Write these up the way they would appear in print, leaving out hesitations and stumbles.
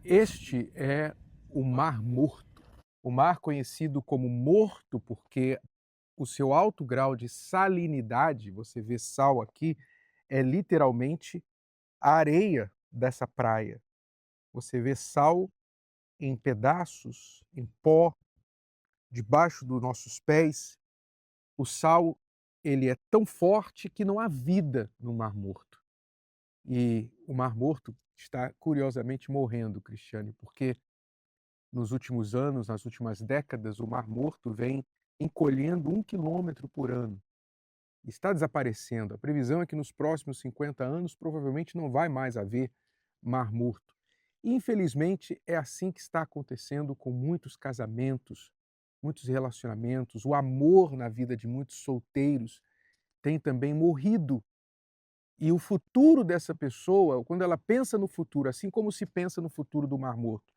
Este é o Mar Morto. O mar conhecido como morto porque o seu alto grau de salinidade, você vê sal aqui, é literalmente a areia dessa praia. Você vê sal em pedaços, em pó, debaixo dos nossos pés. O sal, ele é tão forte que não há vida no Mar Morto. E o Mar Morto está curiosamente morrendo, Cristiane, porque nos últimos anos, nas últimas décadas, o Mar Morto vem encolhendo 1 quilômetro por ano. Está desaparecendo. A previsão é que nos próximos 50 anos provavelmente não vai mais haver Mar Morto. Infelizmente, é assim que está acontecendo com muitos casamentos, muitos relacionamentos. O amor na vida de muitos solteiros tem também morrido. E o futuro dessa pessoa, quando ela pensa no futuro, assim como se pensa no futuro do Mar Morto,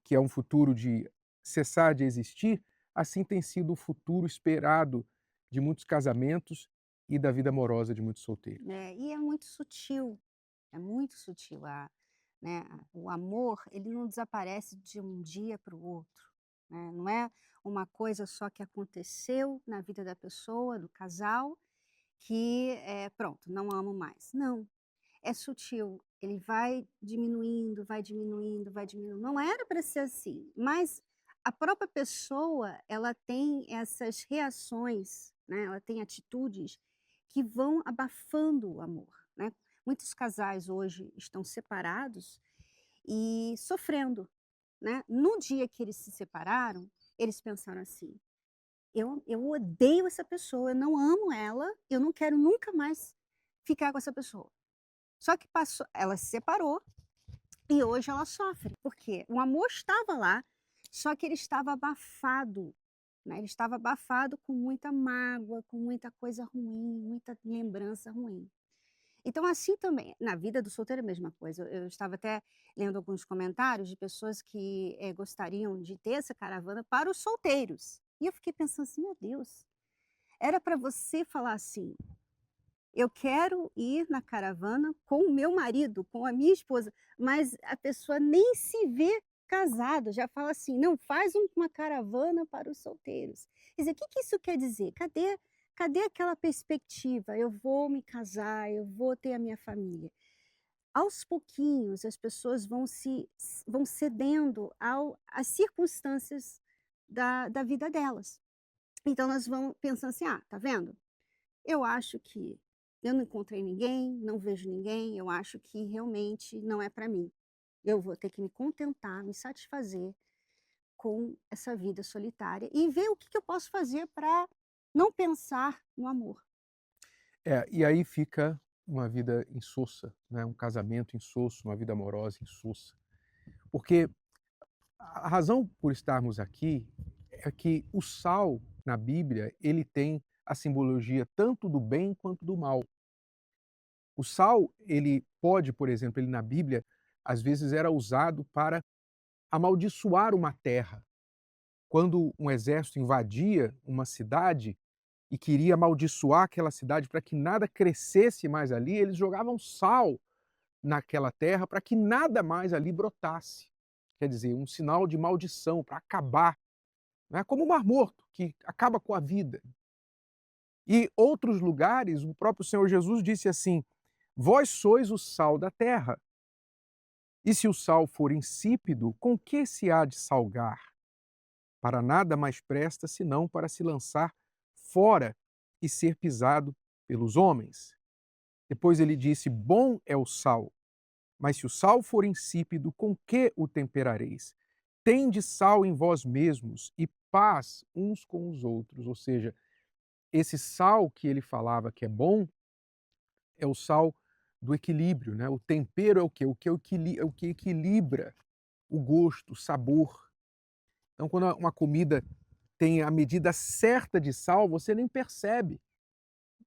que é um futuro de cessar de existir, assim tem sido o futuro esperado de muitos casamentos e da vida amorosa de muitos solteiros. E é muito sutil o amor, ele não desaparece de um dia para o outro, né, não é uma coisa só que aconteceu na vida da pessoa, do casal, que, pronto, não amo mais. Não, é sutil, ele vai diminuindo, vai diminuindo, vai diminuindo. Não era para ser assim, mas a própria pessoa, ela tem essas reações, né, ela tem atitudes que vão abafando o amor, né. Muitos casais hoje estão separados e sofrendo, né. No dia que eles se separaram, eles pensaram assim: "Eu odeio essa pessoa, eu não amo ela, eu não quero nunca mais ficar com essa pessoa". Só que passou, ela se separou e hoje ela sofre, porque o amor estava lá, só que ele estava abafado, né, ele estava abafado com muita mágoa, com muita coisa ruim, muita lembrança ruim. Então assim também, na vida do solteiro é a mesma coisa, eu estava até lendo alguns comentários de pessoas que, gostariam de ter essa caravana para os solteiros. E eu fiquei pensando assim: "Meu Deus, era para você falar assim: eu quero ir na caravana com o meu marido, com a minha esposa", mas a pessoa nem se vê casado, já fala assim: "Não, faz uma caravana para os solteiros". Quer dizer, o que que isso quer dizer? Cadê aquela perspectiva? Eu vou me casar, eu vou ter a minha família. Aos pouquinhos as pessoas vão cedendo ao às circunstâncias da vida delas. Então elas vão pensando assim: "Ah, tá vendo? Eu acho que eu não encontrei ninguém, não vejo ninguém, eu acho que realmente não é para mim. Eu vou ter que me contentar, me satisfazer com essa vida solitária e ver o que que eu posso fazer para não pensar no amor". E aí fica uma vida insossa, né, um casamento insosso, uma vida amorosa insossa. Porque a razão por estarmos aqui é que o sal na Bíblia, ele tem a simbologia tanto do bem quanto do mal. O sal, ele pode, por exemplo, ele na Bíblia, às vezes era usado para amaldiçoar uma terra. Quando um exército invadia uma cidade e queria amaldiçoar aquela cidade para que nada crescesse mais ali, eles jogavam sal naquela terra para que nada mais ali brotasse. Quer dizer, um sinal de maldição para acabar, né, como o Mar Morto, que acaba com a vida. E outros lugares, o próprio Senhor Jesus disse assim: "Vós sois o sal da terra. E se o sal for insípido, com que se há de salgar? Para nada mais presta senão para se lançar fora e ser pisado pelos homens." Depois ele disse: "Bom é o sal, mas se o sal for insípido, com que o temperareis? Tende sal em vós mesmos e paz uns com os outros." Ou seja, esse sal que ele falava que é bom é o sal do equilíbrio, né? O tempero é o quê? É o que equilibra o gosto, o sabor. Então, quando uma comida tem a medida certa de sal, você nem percebe.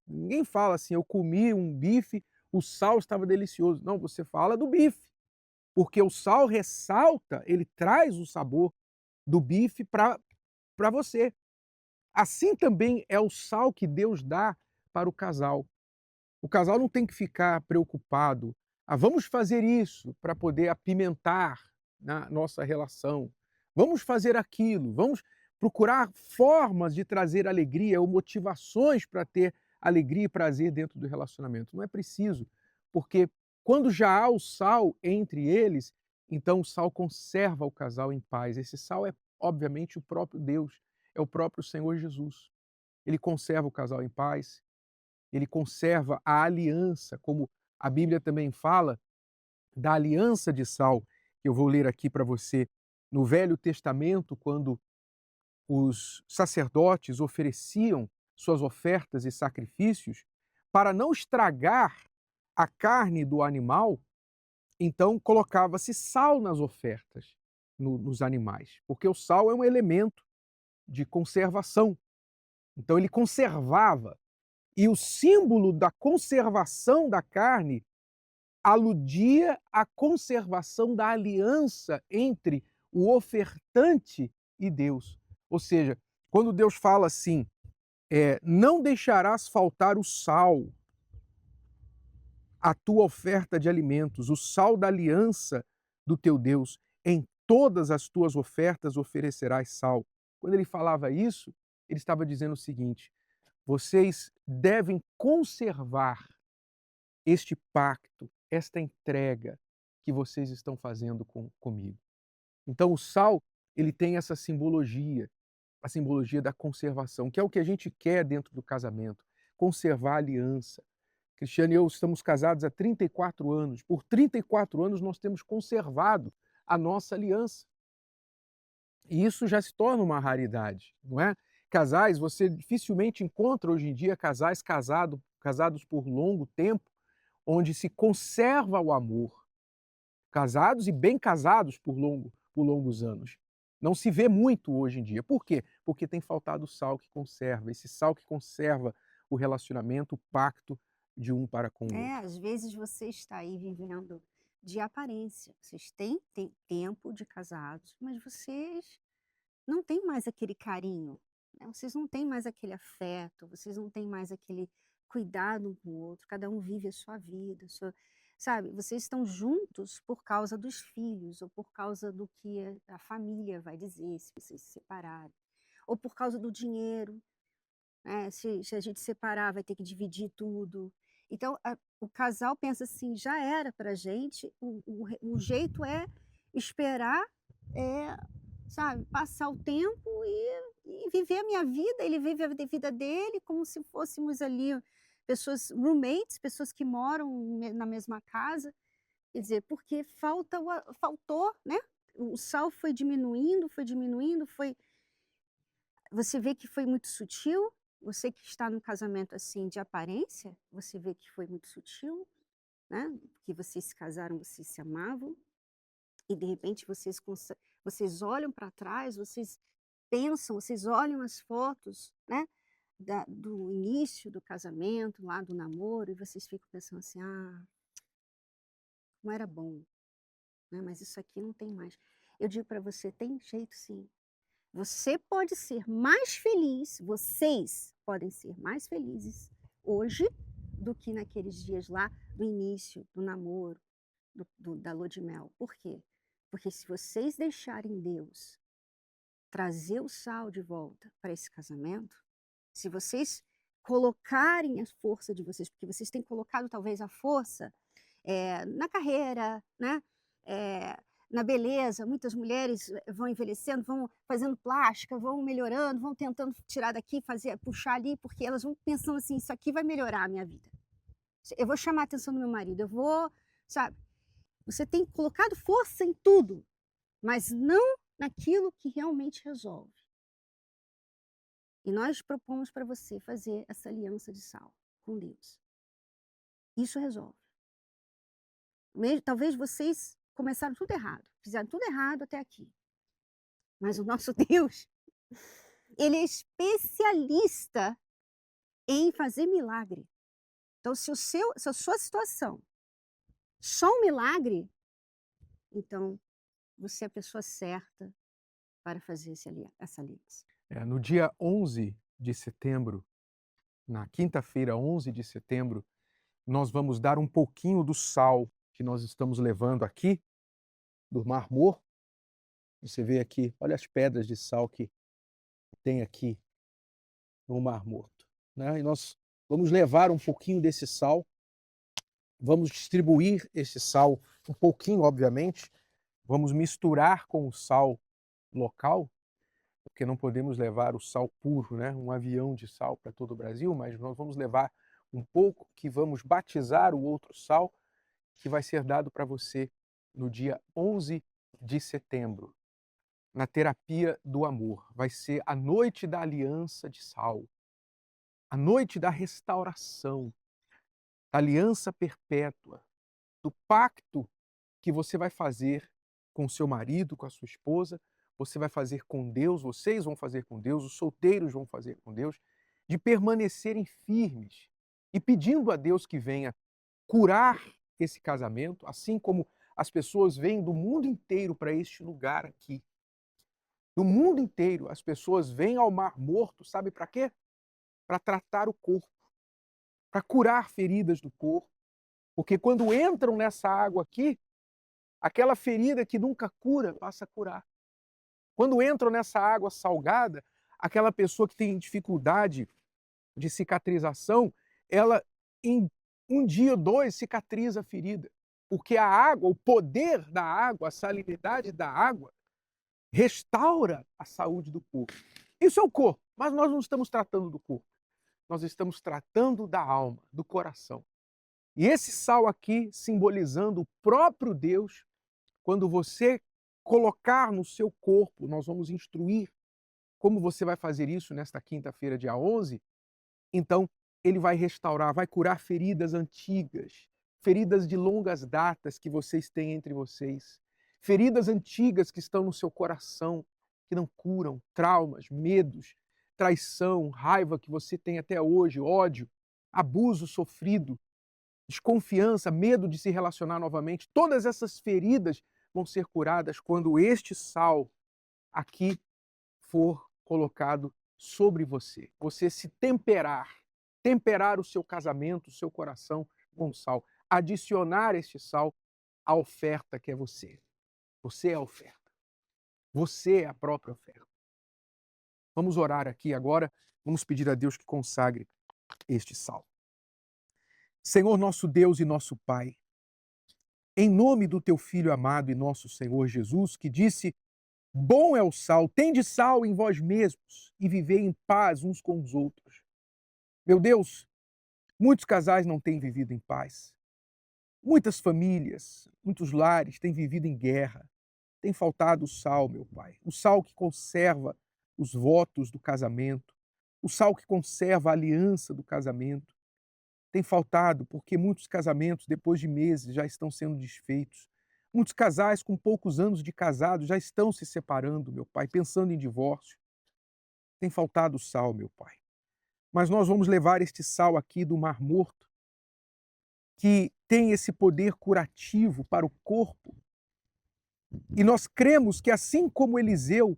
Ninguém fala assim: "Eu comi um bife, o sal estava delicioso". Não, você fala do bife, porque o sal ressalta, ele traz o sabor do bife para você. Assim também é o sal que Deus dá para o casal. O casal não tem que ficar preocupado: "Ah, vamos fazer isso para poder apimentar". na nossa relação. Vamos fazer aquilo, vamos procurar formas de trazer alegria ou motivações para ter alegria e prazer dentro do relacionamento. Não é preciso, porque quando já há o sal entre eles, então o sal conserva o casal em paz. Esse sal é, obviamente, o próprio Deus, é o próprio Senhor Jesus. Ele conserva o casal em paz, ele conserva a aliança, como a Bíblia também fala da aliança de sal, que eu vou ler aqui para você. No Velho Testamento, quando os sacerdotes ofereciam suas ofertas e sacrifícios, para não estragar a carne do animal, então colocava-se sal nas ofertas, nos animais, porque o sal é um elemento de conservação. Então ele conservava. E o símbolo da conservação da carne aludia à conservação da aliança entre o ofertante e Deus. Ou seja, quando Deus fala assim, não deixarás faltar o sal, a tua oferta de alimentos, o sal da aliança do teu Deus, em todas as tuas ofertas oferecerás sal. Quando ele falava isso, ele estava dizendo o seguinte: vocês devem conservar este pacto, esta entrega que vocês estão fazendo comigo. Então o sal, ele tem essa simbologia, a simbologia da conservação, que é o que a gente quer dentro do casamento, conservar a aliança. Cristiane e eu estamos casados há 34 anos. Por 34 anos nós temos conservado a nossa aliança. E isso já se torna uma raridade, não é? Casais, você dificilmente encontra hoje em dia casais casados por longo tempo, onde se conserva o amor, casados e bem casados por longos anos. Não se vê muito hoje em dia. Por quê? Porque tem faltado o sal que conserva, esse sal que conserva o relacionamento, o pacto de um para com o É, outro. às vezes você está aí vivendo de aparência. Vocês têm tempo de casados, mas vocês não têm mais aquele carinho, né, vocês não têm mais aquele afeto, vocês não têm mais aquele cuidado um com o outro, cada um vive a sua vida, sabe, vocês estão juntos por causa dos filhos ou por causa do que a família vai dizer se vocês se separarem, ou por causa do dinheiro, né, se a gente separar vai ter que dividir tudo. Então o casal pensa assim: "Já era pra gente, o jeito é esperar, eh, sabe, passar o tempo e viver a minha vida, ele vive a vida dele, como se fôssemos ali pessoas roommates, pessoas que moram na mesma casa". Quer dizer, porque faltou, né, o sal foi diminuindo, você vê que foi muito sutil, você que está num casamento, assim, de aparência, você vê que foi muito sutil, né, que vocês se casaram, vocês se amavam, e de repente vocês olham para trás, vocês pensam, vocês olham as fotos, né, do início do casamento, lá do namoro, e vocês ficam pensando assim: "Ah, como era bom, né, mas isso aqui não tem mais". Eu digo para você: tem jeito sim. Você pode ser mais feliz, vocês podem ser mais felizes hoje do que naqueles dias lá do início do namoro, da lua de mel. Por quê? Porque se vocês deixarem Deus trazer o sal de volta para esse casamento, se vocês colocarem a força de vocês, porque vocês têm colocado talvez a força, na carreira, né, eh, na beleza, muitas mulheres vão envelhecendo, vão fazendo plástica, vão melhorando, vão tentando tirar daqui, fazer puxar ali, porque elas vão pensando assim: "Isso aqui vai melhorar a minha vida. Eu vou chamar a atenção do meu marido, eu vou", sabe. Você tem colocado força em tudo, mas não naquilo que realmente resolve. E nós propomos para você fazer essa aliança de sal com Deus. Isso resolve. Talvez vocês começaram tudo errado, fizeram tudo errado até aqui, mas o nosso Deus, ele é especialista em fazer milagre. Então se a sua situação só um milagre, então você é a pessoa certa para fazer essa aliança. No dia 11 de setembro, na quinta-feira, 11 de setembro, nós vamos dar um pouquinho do sal que nós estamos levando aqui, do Mar Morto, Você vê aqui, olha as pedras de sal que tem aqui no Mar Morto, né, e nós vamos levar um pouquinho desse sal, vamos distribuir esse sal, um pouquinho obviamente, vamos misturar com o sal local, porque não podemos levar o sal puro, né, um avião de sal para todo o Brasil, mas nós vamos levar um pouco que vamos batizar o outro sal, que vai ser dado para você no dia 11 de setembro, na terapia do amor. Vai ser a noite da aliança de sal, a noite da restauração, da aliança perpétua, do pacto que você vai fazer com seu marido, com a sua esposa, você vai fazer com Deus, vocês vão fazer com Deus, os solteiros vão fazer com Deus, de permanecerem firmes e pedindo a Deus que venha curar esse casamento, assim como as pessoas vêm do mundo inteiro para este lugar aqui. Do mundo inteiro, as pessoas vêm ao Mar Morto, sabe para quê? Para tratar o corpo, para curar feridas do corpo, porque quando entram nessa água aqui, aquela ferida que nunca cura passa a curar. Quando entram nessa água salgada, aquela pessoa que tem dificuldade de cicatrização, ela em um dia ou dois cicatriza a ferida, porque a água, o poder da água, a salinidade da água restaura a saúde do corpo. Isso é o corpo, mas nós não estamos tratando do corpo, nós estamos tratando da alma, do coração. E esse sal aqui simbolizando o próprio Deus, quando você colocar no seu corpo, nós vamos instruir como você vai fazer isso nesta quinta-feira, dia 11, então ele vai restaurar, vai curar feridas antigas, feridas de longas datas que vocês têm entre vocês, feridas antigas que estão no seu coração, que não curam, traumas, medos, traição, raiva que você tem até hoje, ódio, abuso sofrido, desconfiança, medo de se relacionar novamente. Todas essas feridas vão ser curadas quando este sal aqui for colocado sobre você. Você se temperar o seu casamento, o seu coração com sal, adicionar este sal à oferta que é você. Você é a oferta. Você é a própria oferta. Vamos orar aqui agora, vamos pedir a Deus que consagre este sal. Senhor nosso Deus e nosso Pai, em nome do teu Filho amado e nosso Senhor Jesus, que disse: bom é o sal, tende sal em vós mesmos e vivei em paz uns com os outros. Meu Deus, muitos casais não têm vivido em paz. Muitas famílias, muitos lares têm vivido em guerra. Tem faltado o sal, meu Pai. O sal que conserva os votos do casamento. O sal que conserva a aliança do casamento. Tem faltado porque muitos casamentos, depois de meses, já estão sendo desfeitos. Muitos casais com poucos anos de casado já estão se separando, meu Pai, pensando em divórcio. Tem faltado sal, meu Pai. Mas nós vamos levar este sal aqui do Mar Morto, que tem esse poder curativo para o corpo. E nós cremos que assim como Eliseu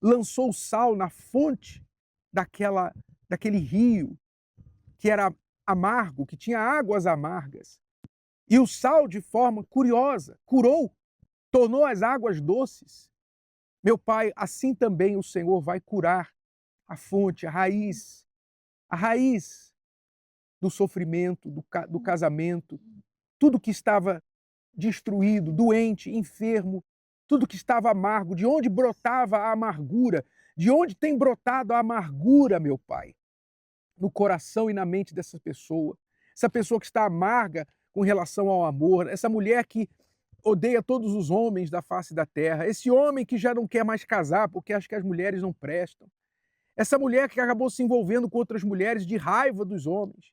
lançou sal na fonte daquele rio que era amargo, que tinha águas amargas, e o sal, de forma curiosa, curou, tornou as águas doces. Meu Pai, assim também o Senhor vai curar a fonte, a raiz do sofrimento, do casamento, tudo que estava destruído, doente, enfermo, tudo que estava amargo, de onde brotava a amargura, de onde tem brotado a amargura, meu Pai, no coração e na mente dessa pessoa. Essa pessoa que está amarga com relação ao amor, essa mulher que odeia todos os homens da face da terra, esse homem que já não quer mais casar porque acha que as mulheres não prestam, essa mulher que acabou se envolvendo com outras mulheres de raiva dos homens.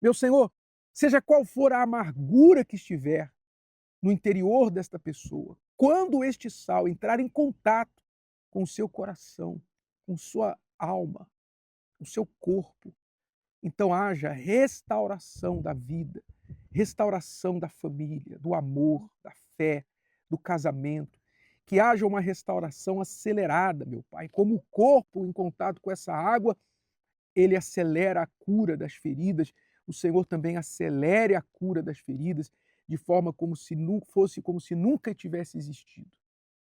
Meu Senhor, seja qual for a amargura que estiver no interior desta pessoa, quando este sal entrar em contato com o seu coração, com sua alma, com o seu corpo, então haja restauração da vida, restauração da família, do amor, da fé, do casamento, que haja uma restauração acelerada, meu Pai. Como o corpo em contato com essa água, ele acelera a cura das feridas, o Senhor também acelere a cura das feridas, de forma como se fosse como se nunca tivesse existido.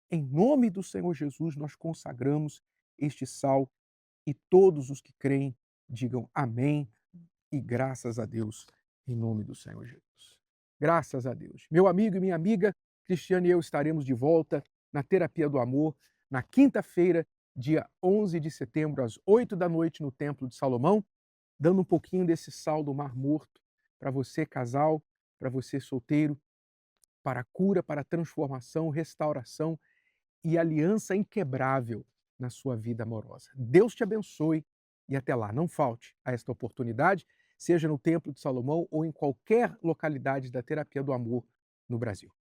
Em nome do Senhor Jesus, nós consagramos este sal e todos os que creem digam amém e graças a Deus, em nome do Senhor Jesus. Graças a Deus. Meu amigo e minha amiga, Cristiane e eu estaremos de volta na Terapia do Amor na quinta-feira, dia 11 de setembro, às 8 da noite, no Templo de Salomão, dando um pouquinho desse sal do Mar Morto para você, casal, para você, solteiro, para cura, para transformação, restauração e aliança inquebrável na sua vida amorosa. Deus te abençoe e até lá. Não falte a esta oportunidade, seja no Templo de Salomão ou em qualquer localidade da Terapia do Amor no Brasil.